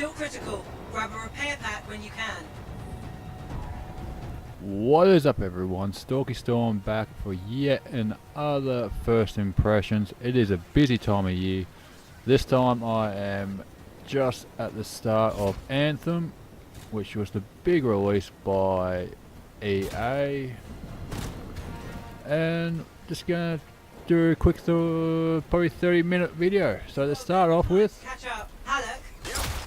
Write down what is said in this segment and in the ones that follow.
still critical. Grab a repair pack when you can. What is up everyone, Stalkystorm back for yet another first impressions. It is a busy time of year. This time I am just at the start of Anthem, which was the big release by EA. And just gonna do a quick probably 30-minute video. So to start off with, Catch up. Halleck.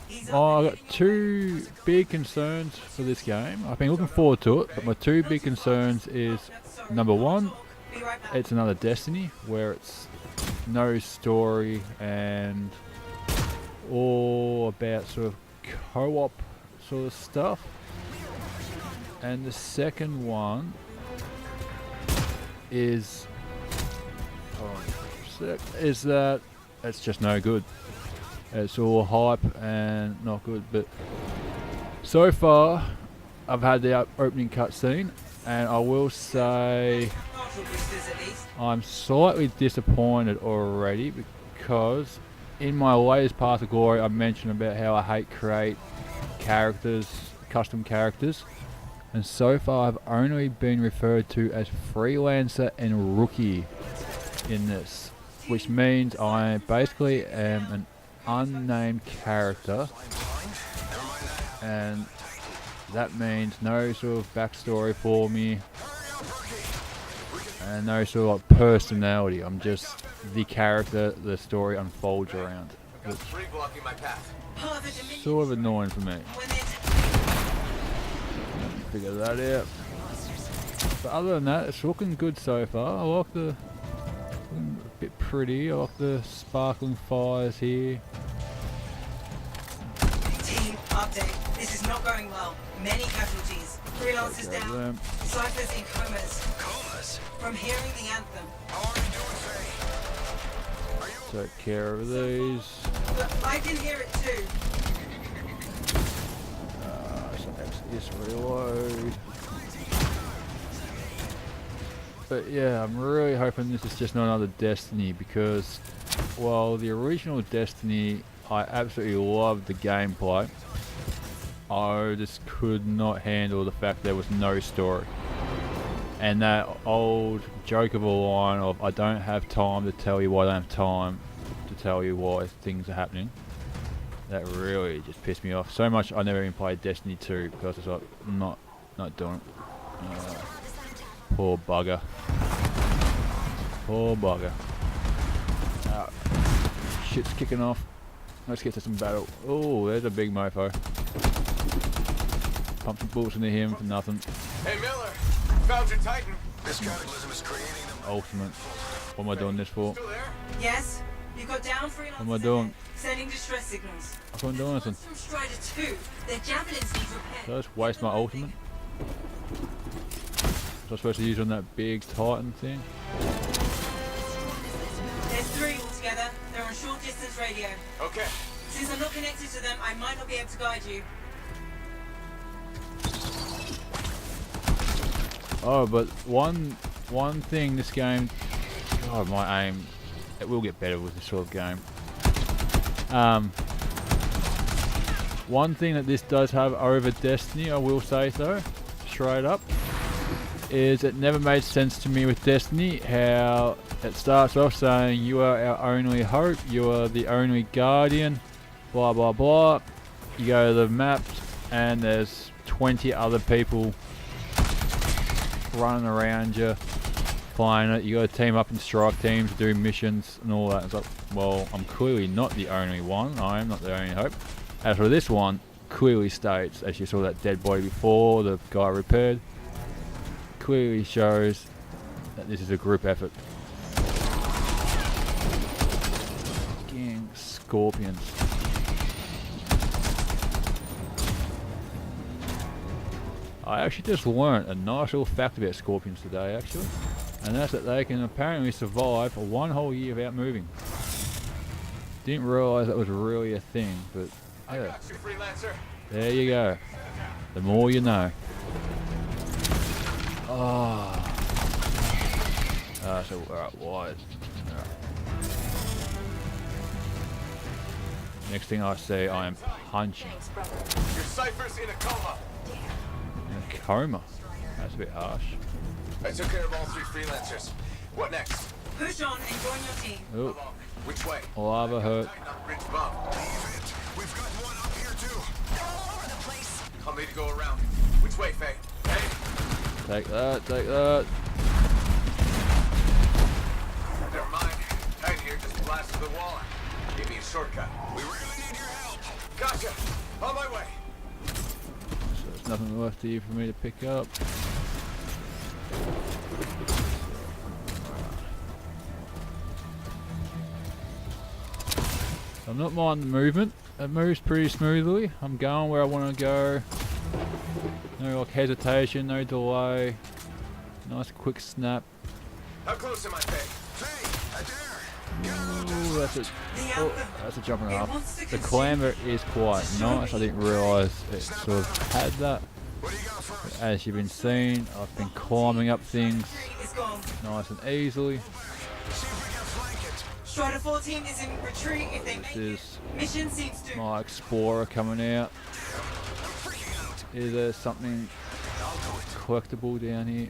He's I've got two big concerns for this game. I've been looking forward to it, but my two big concerns is, number one, Be right back. it's another Destiny where it's no story and all about sort of co-op sort of stuff. And the second one is that it's just no good. It's all hype and not good. But so far, I've had the opening cutscene, and I will say Partial boosters at least. I'm slightly disappointed already, because in my latest Path of Glory I mentioned about how I hate create characters, custom characters, and so far I've only been referred to as freelancer and rookie in this, which means I basically am an unnamed character, and that means no sort of backstory for me and no sort of personality. I'm just the character the story unfolds around, which Part of the Dominion sort of annoying for me. when they're Figure that out. But other than that, it's looking good so far. I like the looking a bit pretty. I like the sparkling fires here. team update. This is not going well. Many casualties. Freelancers Go down. them. Ciphers in comas. From hearing the anthem. Take care of these. Look, I can hear it too. So X reload. But yeah, I'm really hoping this is just not another Destiny, because while the original Destiny, I absolutely loved the gameplay, I just could not handle the fact there was no story. And that old jokeable line of, I don't have time to tell you why I don't have time to tell you why things are happening. That really just pissed me off so much. I never even played Destiny 2 because it's like, I'm not doing it. Poor bugger. Poor bugger. Shit's kicking off. Let's get to some battle. Oh, there's a big mofo. Pump some bullets into him for nothing. Hey Miller, found your Titan. This cataclysm is creating them. Ultimate. What am I doing this for? Still there? Yes? You've got down freelancers. What am I doing? Sending distress signals. I can't do anything. From Strider 2. Their javelins need repair. Did I just waste my ultimate? Was I supposed to use on that big Titan thing? There's 3 altogether. They're on short distance radio. Okay. Since I'm not connected to them, I might not be able to guide you. Oh, but one thing this game, God, my aim, it will get better with this sort of game. One thing that this does have over Destiny, I will say so, straight up, is it never made sense to me with Destiny how it starts off saying you are our only hope, you are the only guardian, blah blah blah. You go to the maps and there's 20 other people running around you, flying it. You got to team up in strike teams, do missions and all that. It's like, well, I'm clearly not the only one. I am not the only hope. As for this one, clearly states, as you saw that dead body before, the guy repaired, clearly shows that this is a group effort. Gang scorpions. I actually just learnt a nice little fact about scorpions today, actually, and that's that they can apparently survive for 1 whole year without moving. Didn't realise that was really a thing, but I yeah, got you, freelancer. there you go. The more you know. So alright, wide. Alright. Next thing I see, I am punching. Your cipher's in a coma. In a coma. That's a bit harsh. I took care of all 3 freelancers. What next? Push on and join your team. Oh, Along. Which way? lava hurt. Tighten up bridge above. We've got one up here too. All over the place. I'll need to go around. Which way, Faye? Hey. Take that, take that. Never mind. Titan here just blasted the wall. Give me a shortcut. We really need your help. Gotcha. On my way. So there's nothing left here for me to pick up. I'm not minding the movement. It moves pretty smoothly. I'm going where I want to go. No like hesitation, no delay. Nice quick snap. How close am I, Faye? Faye, Ooh, that's a, The oh, Anthem. that's a jump and a It half. wants to The consume clamber is quite nice. I didn't realise it sort of had that. What do you got first? As you've been seeing, I've been climbing up things It's gone. nice and easily. See if we can flank it. Strider 14 is in retreat if they This make it. is Mission seems to. my explorer coming out. I'm freaking out. Is there something I'll do it. collectible down here?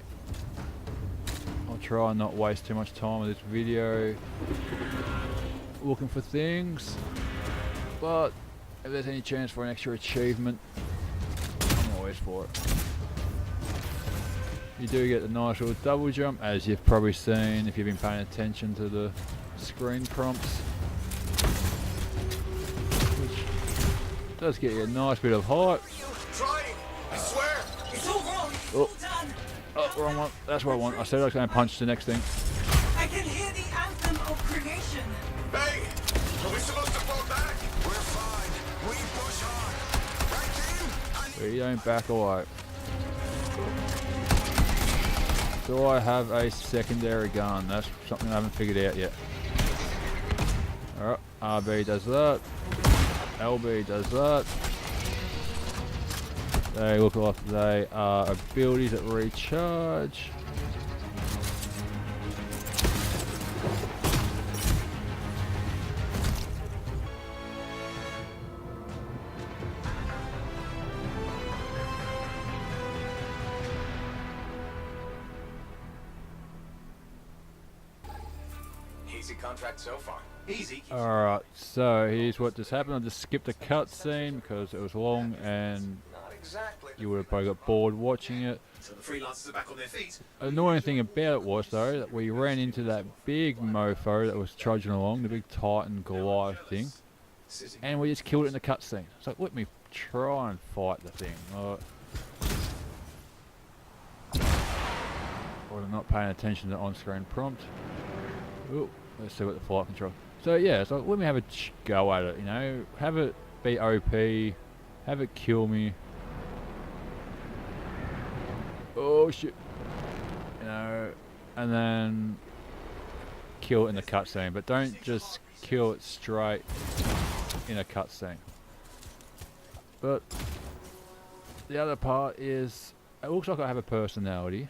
I'll try and not waste too much time with this video looking for things, but if there's any chance for an extra achievement, I'm always for it. You do get the nice little double jump, as you've probably seen if you've been paying attention to the screen prompts, which does get you a nice bit of height. Trying. I swear. It's all wrong. It's Oh. all done. Oh, wrong one. That's what I want. I said I was going to punch the next thing. I can hear the anthem of creation. Hey, are we supposed to fall back? We're fine. We push on. Right, team? We don't back away. Do I have a secondary gun? That's something I haven't figured out yet. Alright, RB does that. LB does that. They look like they are abilities that recharge. Easy contract so far. Easy. Alright, so here's what just happened. I just skipped a cutscene because it was long and Not exactly. you would have probably got bored watching it. So the freelancers are back on their feet. Annoying thing about it was though that we ran into that big mofo that was trudging along, the big Titan Goliath thing, and we just killed it in the cutscene. So let me try and fight the thing. Or I'm not paying attention to the on-screen prompt. Ooh, let's see what the flight control. So yeah, so let me have a go at it. You know, have it be OP, have it kill me. Oh shit. You know, and then kill it in the cutscene, but don't just kill it straight in a cutscene. But the other part is, it looks like I have a personality.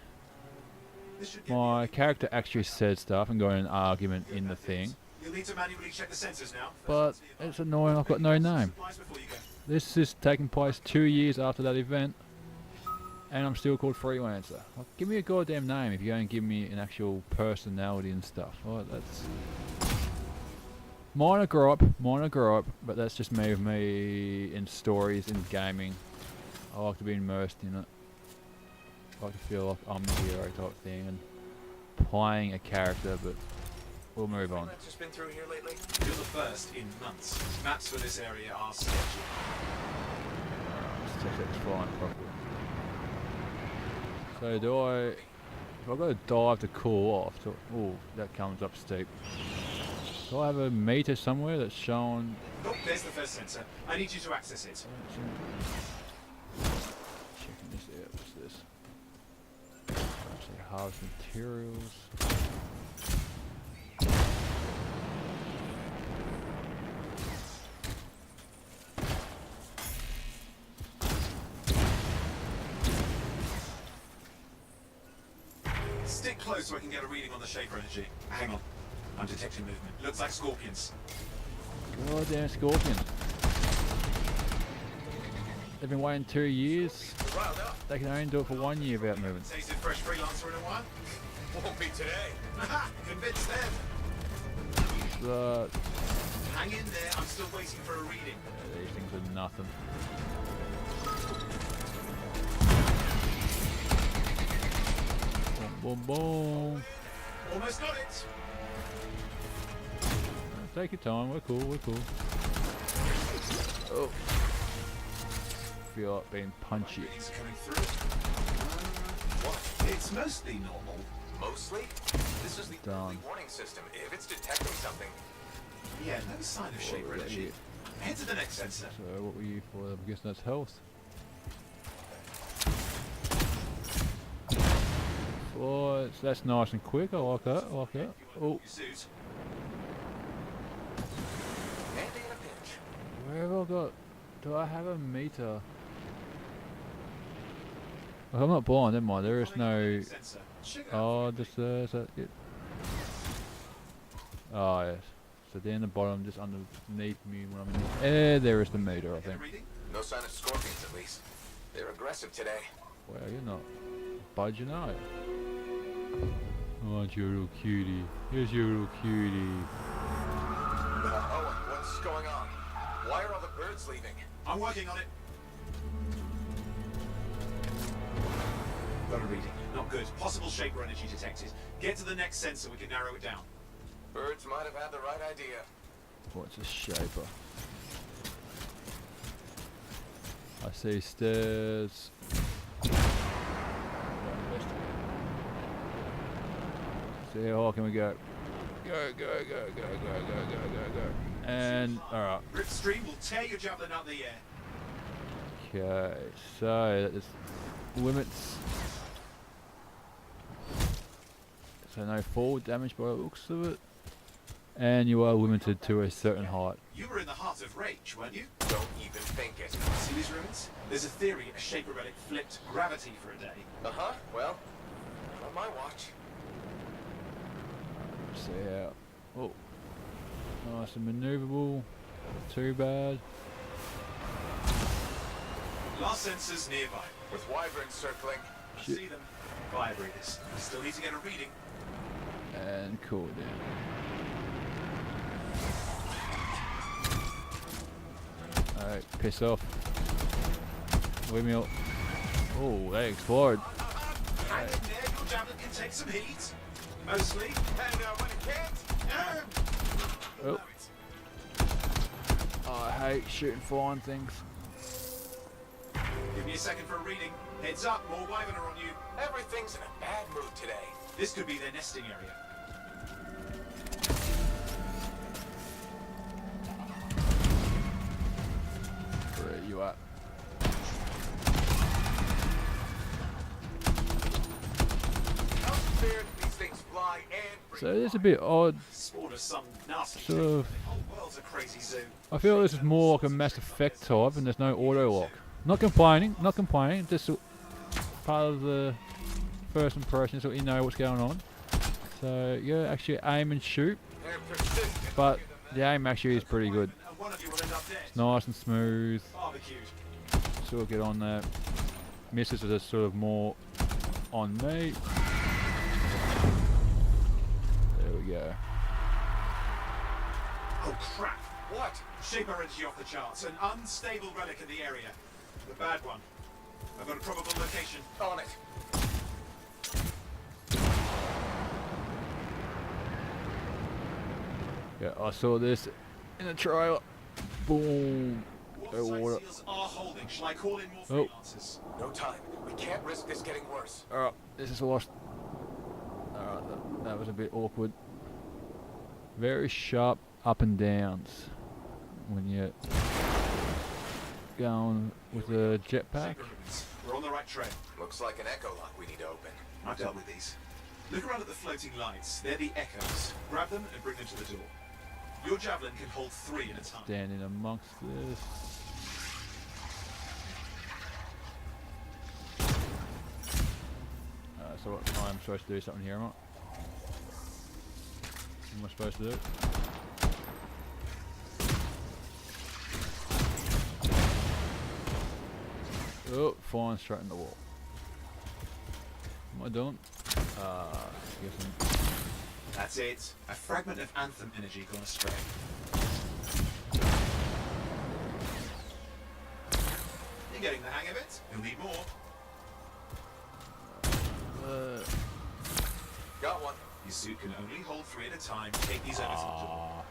My character actually said stuff and got in an argument in the thing, You'll need to manually check the sensors now. but it's annoying I've got no name. This is taking place 2 years after that event, and I'm still called Freelancer. Like, give me a goddamn name if you're going to give me an actual personality and stuff. Well, that's minor gripe, but that's just me with me in stories, in gaming. I like to be immersed in it. I like to feel like I'm the hero type thing and playing a character, but we'll move on. Just been through here lately. You're the first in months. Maps for this area are sketchy. Let's check that's flying properly. So do I, if I've got to dive to cool off, oh, that comes up steep. Do I have a meter somewhere that's showing? Oh, there's the first sensor. I need you to access it. Checking this out, what's this? Actually harvest materials. Stick close so I can get a reading on the shaper energy. Hang on. I'm detecting movement. Looks like scorpions. Goddamn scorpion. they've been waiting 2 years. You're riled up. They can only do it for 1 year without moving. Tasted fresh freelancer in a while. Won't be today. Aha! Convinced them. So, Hang in there. I'm still waiting for a reading. yeah, these things are nothing. Boom, boom, boom. Almost got it. Take your time. We're cool. We're cool. Oh. Feel like being punchy. Readings coming through. What? It's mostly normal. Mostly? This is the Done. early warning system. If it's detecting something, Yeah, no sign of shaper What energy. Head to the next sensor. So what were you for? I'm guessing that's health. Oh, that's nice and quick. I like that. I like that. Oh, Your suit. handy in a pinch. where have I got? Do I have a meter? Oh, I'm not blind. Never mind. There is no. Sensor. Check it out. Oh, just is that it? Oh yes. So down the bottom, just underneath me when I'm in the there is the meter, I Get a think. reading? No sign of scorpions, at least. They're aggressive today. Well, you're not budging, are you? Oh, aren't you a little cutie? Here's your little cutie. Owen, what's going on? Why are all the birds leaving? I'm working on it. Got a reading. Not good. Possible shaper energy detected. Get to the next sensor. We can narrow it down. Birds might have had the right idea. What's a shaper? I see stairs. See how high can we go? Go, go, go, go, go, go, go, go, go. And, alright. Rip stream will tear your javelin out of the air. Okay, so that just limits. So no fall damage by the looks of it. And you are limited to a certain height. You were in the heart of Rage, weren't you? Don't even think it. See these ruins? There's a theory a shaper relic flipped gravity for a day. Uh-huh. Well, on my watch. See how. Oh. Nice and maneuverable. Not too bad. Last sensor's nearby. With wyverns circling. I Shit. see them. Vibrators. Still need to get a reading. And cool down. Alright, piss off. Leave me up. Oh, they exploded. Hang in there, your javelin can take some heat. Mostly. And when it can't, Oh. I hate shooting flying things. Give me a second for a reading. Heads up, more wyvern are on you. everything's in a bad mood today. This could be their nesting area. Where are you at? Not fair that these things fly and breathe. So it is a bit odd. Spawned us some nasty Sort shit. of. The whole world's a crazy zoo. I feel this is more like a Mass Effect type and there's no auto lock. Not complaining, not complaining, just part of the first impression so you know what's going on. So yeah, actually aim and shoot, They're persistent. but the aim actually is pretty good. And one of you will end up dead. Nice and smooth, Barbecued. sort of get on there. Misses are just sort of more on me. There we go. Oh crap. What? Shaper energy off the charts. An unstable relic in the area. The bad one. I've got a probable location. On it. Yeah, I saw this in the trailer. Boom. Go Watertight water. seals are holding. Shall I call in more Oh. freelancers? No time. We can't risk this getting worse. Alright, this is lost. Alright, that was a bit awkward. Very sharp up and downs when you're going with the jetpack. Shaper ruins. We're on the right trail. Looks like an echo lock we need to open. I've dealt with these. Look around at the floating lights. They're the echoes. Grab them and bring them to the door. Your javelin can hold 3 at a time. Standing amongst this. So what I'm supposed to do something here, am I? What am I supposed to do? Oh, flying straight in the wall. What am I doing? Guessing. That's it. A fragment of Anthem energy gone astray. You're getting the hang of it. You'll need more. Got one. Your suit can only hold 3 at a time. Take these over to the door.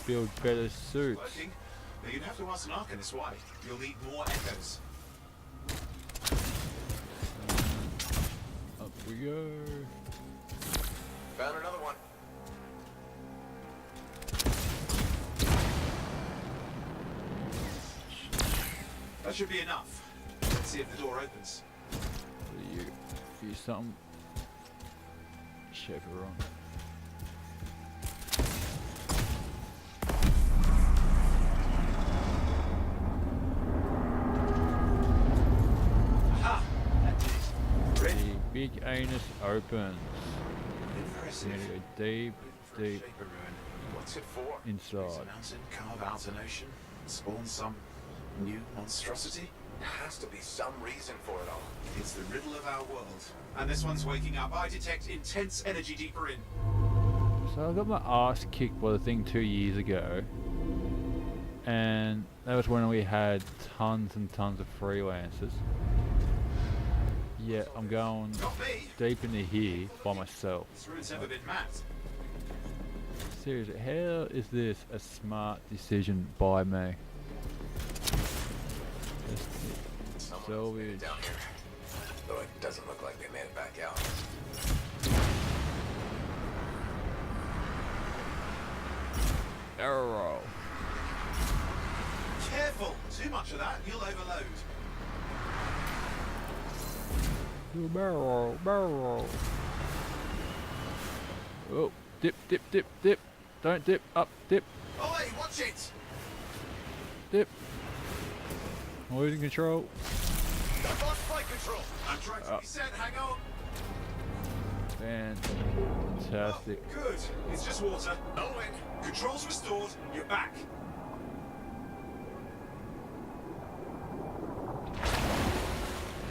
Build better suits. Working. But you'd have to ask an Arcanist why. You'll need more echoes. Up we go. Found another one. That should be enough. Let's see if the door opens. What are you? You something? Shape it wrong. Aha! That did it. Ready? The big anus opens. Impressive. I'm gonna go deep, For a deep shape of ruin. What's it for? Raise inside. a mountain, carve out an ocean, spawn some new monstrosity. There has to be some reason for it all. It's the riddle of our world. And this one's waking up. I detect intense energy deeper in. So I got my ass kicked by the thing 2 years ago, and that was when we had tons and tons of freelancers. Yeah, I'm going Not me. deep into here by myself. This ruin's never been mapped. Seriously, how is this a smart decision by me? Someone So made it down here. Though it doesn't look like they made it back out. Arrow. Careful! Too much of that, you'll overload. Barrel. Oh, dip, dip, dip, dip. Don't dip, up, dip, Oi, watch it! dip. I'm losing control. I've lost flight control. I'm trying to reset, hang on. Fantastic. Oh, good. It's just water. Owen. Controls restored, you're back.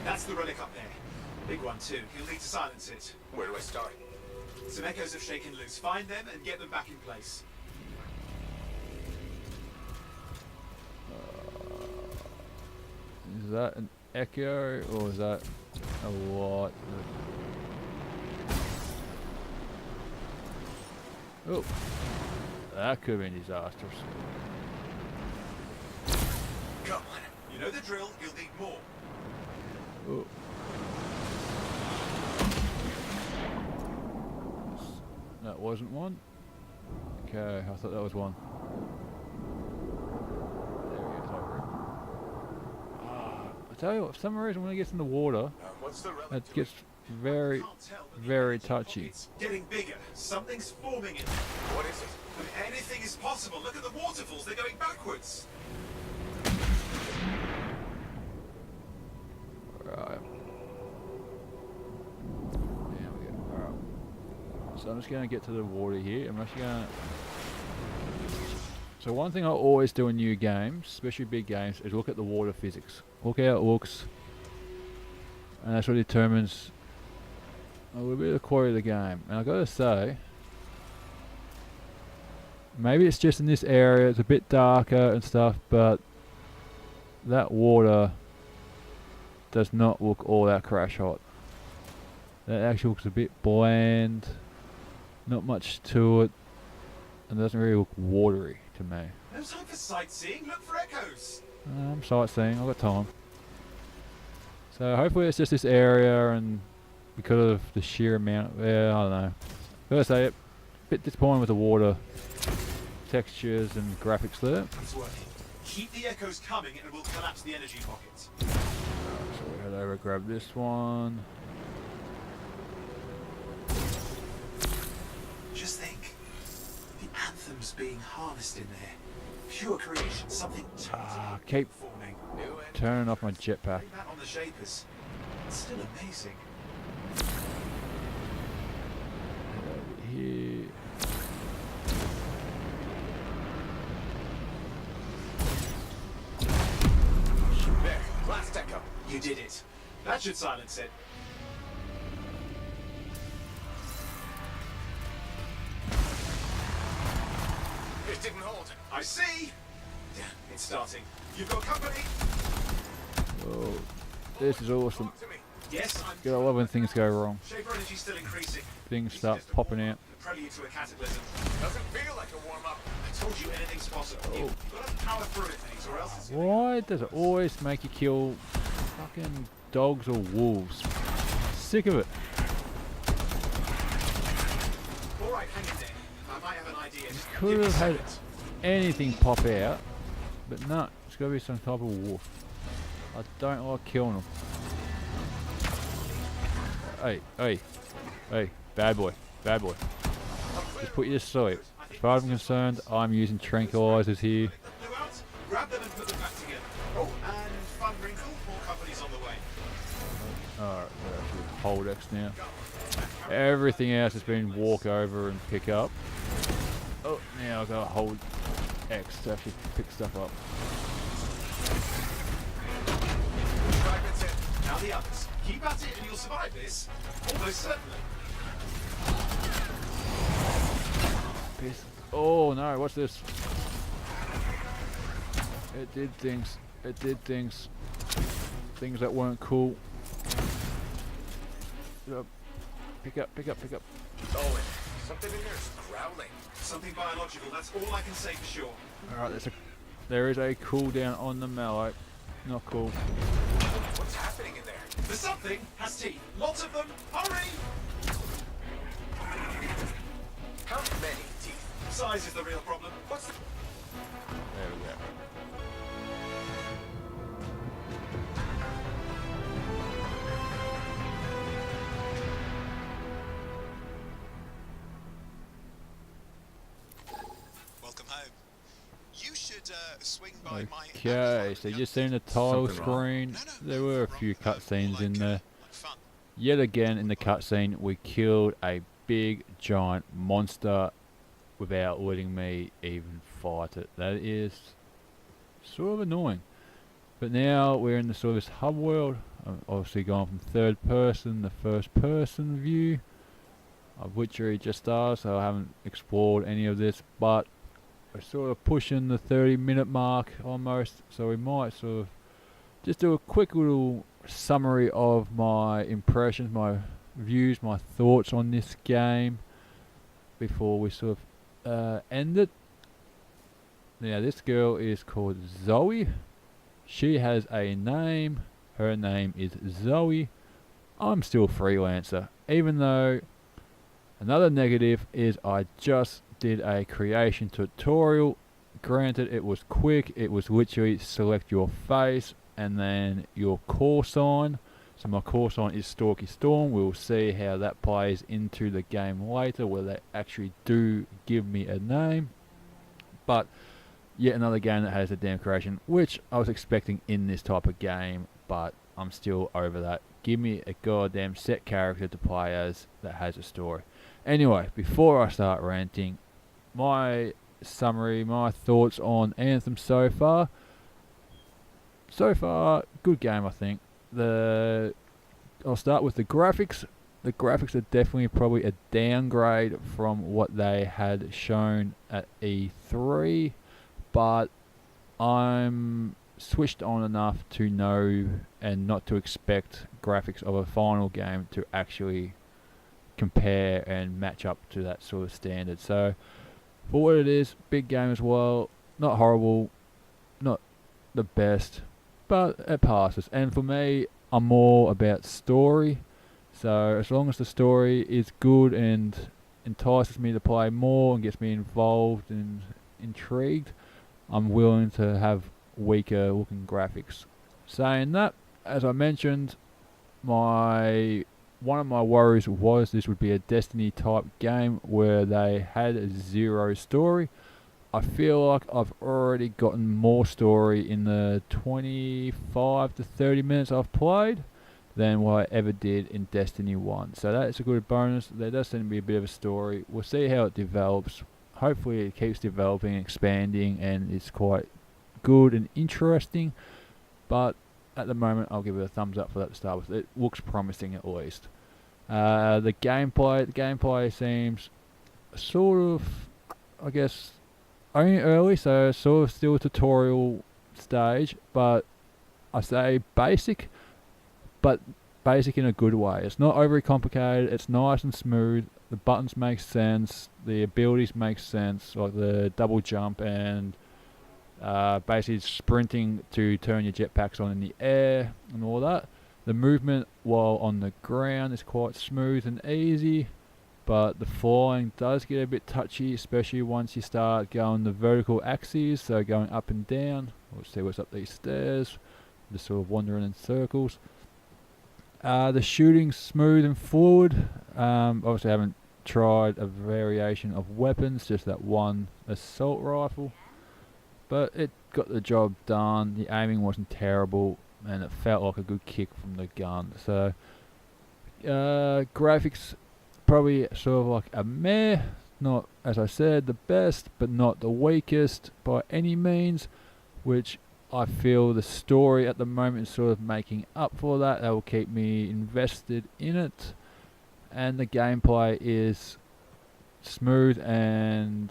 That's the relic up there. Big one too. You'll need to silence it. Where do I start? Some echoes have shaken loose. Find them and get them back in place. Is that an echo or is that a lot? Oh, that could have been disastrous. Come on. You know the drill, you'll need more. Oh. That wasn't one. Okay, I thought that was one. There we go, over it. I tell you what, for some reason when it gets in the water, What's the relic? it gets very, Can't tell, but the very energy touchy. pocket's getting bigger. Something's forming in there. What is it? I mean, anything is possible. Look at the waterfalls, they're going backwards. Right. There we go. Alright. So I'm just going to get to the water here. I'm actually going to... So one thing I always do in new games, especially big games, is look at the water physics. Look how it looks. And that's what determines a little bit of the quality of the game. And I've got to say, maybe it's just in this area, it's a bit darker and stuff, but that water does not look all that crash hot. That actually looks a bit bland, not much to it, and doesn't really look watery to me. No time for sightseeing, look for echoes. I'm sightseeing, I've got time. So hopefully it's just this area, and because of the sheer amount, yeah, I don't know. Gotta say, a bit disappointed with the water textures and graphics there. It's working. Keep the echoes coming and we'll collapse the energy pockets. So we head over, grab this one. Just think, the anthem's being harnessed in there. Pure creation, something totally Keep forming. New end. turning off my jetpack. Bring that on the shapers. It's still amazing. Over here. There. Last echo. That should silence it. It didn't hold. I see. Yeah, it's starting. You've got company. Oh, this is awesome. Talk to me. Yes, I'm. God, I love when things go wrong. Shaper energy's still increasing. Things This is start just a popping out. The prelude to a cataclysm. Doesn't feel like a warm-up. I told you anything's possible. You've got to power through it, mate, or else it's gonna Why does it always make you kill fucking dogs or wolves? Sick of it. All right, hang in there. I might have an idea. Just Could give me have had seconds. anything pop out, but no, it's got to be some type of wolf. I don't like killing them. Hey, hey, hey, bad boy, bad boy. Just put you to sleep. As far as I'm concerned, I'm using tranquilizers here. Blew out. Grab them and put them back together. Oh, and fun wrinkle. More companies on the way. Alright, we're actually hold X now. Everything else has been walk over and pick up. Oh, now I've got to hold X to actually pick stuff up. Fragments in. Now the others. Keep at it and you'll survive this. Almost certainly. Piss. Oh no, what's this? It did things. It did things. Things that weren't cool. Pick up, pick up, pick up. Oh, and something in there is growling. Something biological. That's all I can say for sure. Alright, there is a cooldown on the mallow. Not cool. What's happening in there? The something has teeth. Lots of them. Hurry! How many teeth? Size is the real problem. What's the... There we go. Welcome home. You should swing by my. Okay, so you just seen the title Something wrong. screen. There were a few cutscenes in there. Like fun. Yet again in the cutscene, we killed a big giant monster without letting me even fight it. That is sort of annoying. But now we're in the sort of this hub world. I'm obviously going from third person to first person view, of which we just started, so I haven't explored any of this, but we're sort of pushing the 30-minute mark almost, so we might sort of just do a quick little summary of my impressions, my views, my thoughts on this game before we sort of end it. Now this girl is called Zoe. She has a name. Her name is Zoe. I'm still freelancer, even though another negative is I just did a creation tutorial. Granted, it was quick. It was literally select your face and then your call sign. So my call sign is Stalkystorm. We'll see how that plays into the game later, where they actually do give me a name. But yet another game that has a damn creation, which I was expecting in this type of game, but I'm still over that. Give me a goddamn set character to play as that has a story. Anyway, before I start ranting, my summary, my thoughts on Anthem so far. So far, good game, I think. I'll start with the graphics. The graphics are definitely probably a downgrade from what they had shown at E3, but I'm switched on enough to know and not to expect graphics of a final game to actually compare and match up to that sort of standard. So for what it is, big game as well, not horrible, not the best, but it passes. And for me, I'm more about story. So as long as the story is good and entices me to play more and gets me involved and intrigued, I'm willing to have weaker looking graphics. Saying that, as I mentioned, one of my worries was this would be a Destiny type game where they had zero story. I feel like I've already gotten more story in the 25 to 30 minutes I've played than what I ever did in Destiny 1. So that's a good bonus. There does seem to be a bit of a story. We'll see how it develops. Hopefully it keeps developing, expanding, and it's quite good and interesting. But at the moment I'll give it a thumbs up for that to start with. It looks promising at least. The gameplay seems sort of, I guess, only early, so sort of still a tutorial stage, but I say basic, but basic in a good way. It's not overly complicated, it's nice and smooth, the buttons make sense, the abilities make sense, like the double jump and basically sprinting to turn your jetpacks on in the air and all that. The movement while on the ground is quite smooth and easy, but the flying does get a bit touchy, especially once you start going the vertical axes, so going up and down. We'll see what's up these stairs, just sort of wandering in circles. The shooting's smooth and fluid. Obviously I haven't tried a variation of weapons, just that one assault rifle, but it got the job done. The aiming wasn't terrible and it felt like a good kick from the gun. So graphics probably sort of like a meh, not, as I said, the best but not the weakest by any means, which I feel the story at the moment is sort of making up for that. That will keep me invested in it, and the gameplay is smooth and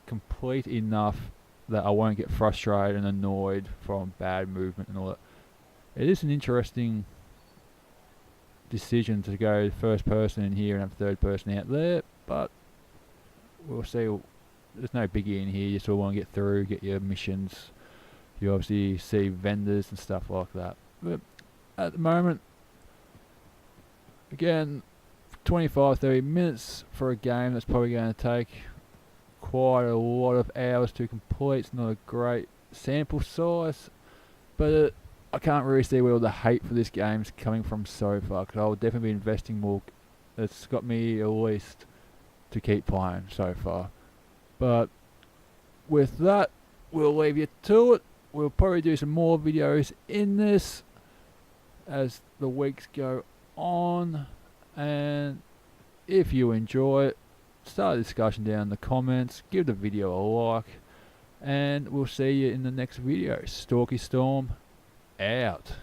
complete enough that I won't get frustrated and annoyed from bad movement and all that. It is an interesting decision to go first person in here and have third person out there, but we'll see. There's no biggie in here. You still want to get through, get your missions. You obviously see vendors and stuff like that. But at the moment, again, 25-30 minutes for a game that's probably going to take quite a lot of hours to complete. It's not a great sample size, but I can't really see where all the hate for this game's coming from so far, because I'll definitely be investing more. It's got me at least to keep playing so far. But with that, we'll leave you to it. We'll probably do some more videos in this as the weeks go on, and if you enjoy it, start a discussion down in the comments, give the video a like, and we'll see you in the next video. Stalkystorm out.